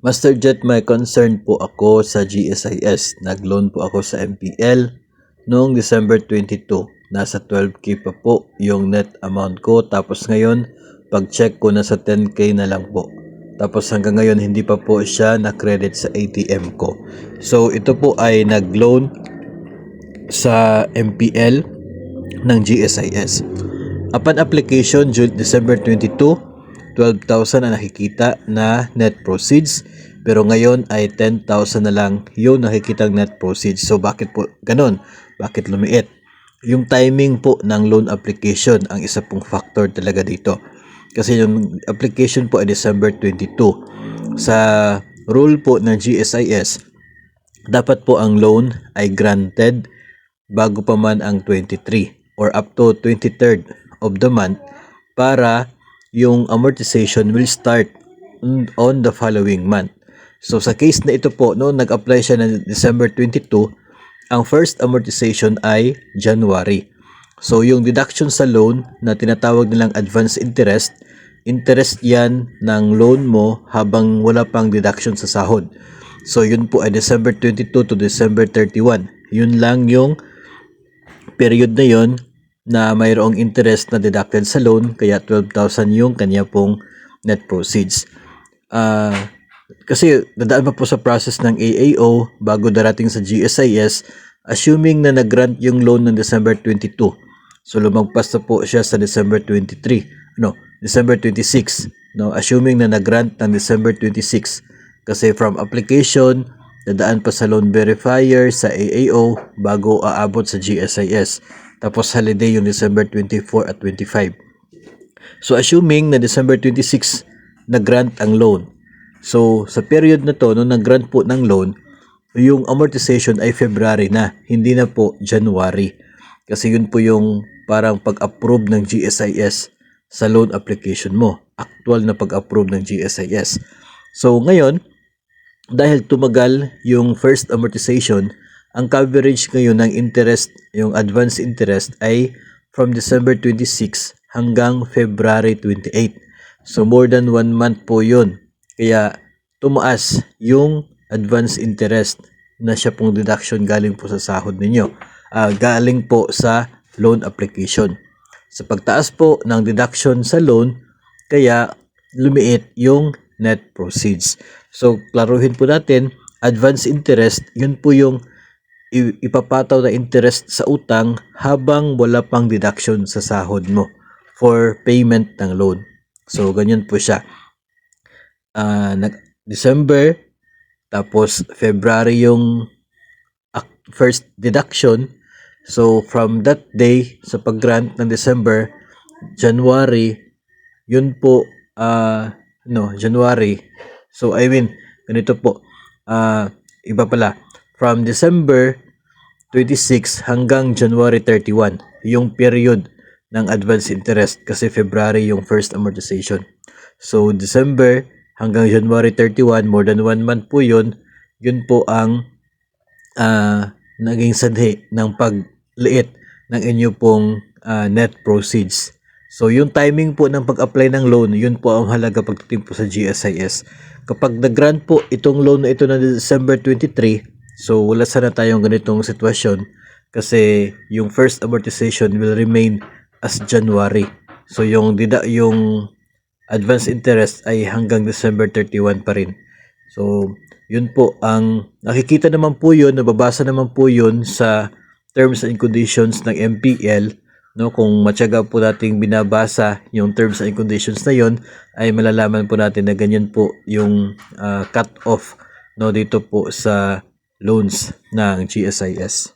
Master Jet, may concern po ako sa GSIS. Nag-loan po ako sa MPL noong December 22. Nasa 12K pa po yung net amount ko. Tapos ngayon, pag-check ko nasa 10K na lang po. Tapos hanggang ngayon, hindi pa po siya na-credit sa ATM ko. So, ito po ay nag-loan sa MPL ng GSIS. Upon application, December 22, 12,000 ang nakikita na net proceeds, pero ngayon ay 10,000 na lang yung nakikitang net proceeds. So bakit po ganun? Bakit lumiit? Yung timing po ng loan application ang isa pong factor talaga dito. Kasi yung application po ay December 22. Sa rule po ng GSIS, dapat po ang loan ay granted bago pa man ang 23 or up to 23rd of the month para yung amortization will start on the following month. So sa case na ito po, noon nag-apply siya ng December 22, ang first amortization ay January. So yung deduction sa loan na tinatawag nilang advance interest, interest yan ng loan mo habang wala pang deduction sa sahod. So yun po ay December 22 to December 31. Yun lang yung period na yun na mayroong interest na deducted sa loan, kaya 12,000 yung kanya pong net proceeds. Kasi dadaan pa po sa process ng AAO bago darating sa GSIS, assuming na nag-grant yung loan ng December 22. So lumagpas na po siya sa December 23. December 26. Assuming na nag-grant ng December 26. Kasi from application, dadaan pa sa loan verifier sa AAO bago aabot sa GSIS. Tapos holiday yung December 24 at 25. So assuming na December 26 nag-grant ang loan. So sa period na to, nung nag-grant po ng loan, yung amortization ay February na, hindi na po January. Kasi yun po yung parang pag-approve ng GSIS sa loan application mo. Actual na pag-approve ng GSIS. So ngayon, dahil tumagal yung first amortization, ang coverage ngayon ng interest, yung advance interest ay from December 26 hanggang February 28. So more than 1 month po yun. Kaya tumaas yung advance interest na siya pong deduction galing po sa sahod ninyo. Galing po sa loan application. Sa pagtaas po ng deduction sa loan, kaya lumiit yung net proceeds. So klaruhin po natin, advance interest, yun po yung ipapataw na interest sa utang habang wala pang deduction sa sahod mo for payment ng loan. So ganyan po siya. December, tapos February yung first deduction. So from that day sa pag-grant ng December, January, yun po January. So I mean, ganito po. Iba pala. From December 26 hanggang January 31, yung period ng advance interest kasi February yung first amortization. So December hanggang January 31, more than 1 month po yun. Yun po ang naging sanhi ng pagliit ng inyo pong net proceeds. So yung timing po ng pag-apply ng loan, yun po ang halaga pagdating po sa GSIS. Kapag nag-grant po itong loan na ito na December 23, so wala sana tayong ganitong sitwasyon kasi yung first amortization will remain as January. So yung advance interest ay hanggang December 31 pa rin. So yun po ang nakikita naman po yun, nababasa naman po yun sa terms and conditions ng MPL. Kung matyaga po nating binabasa yung terms and conditions na yon, ay malalaman po natin na ganyan po yung cut off dito po sa loans ng GSIS.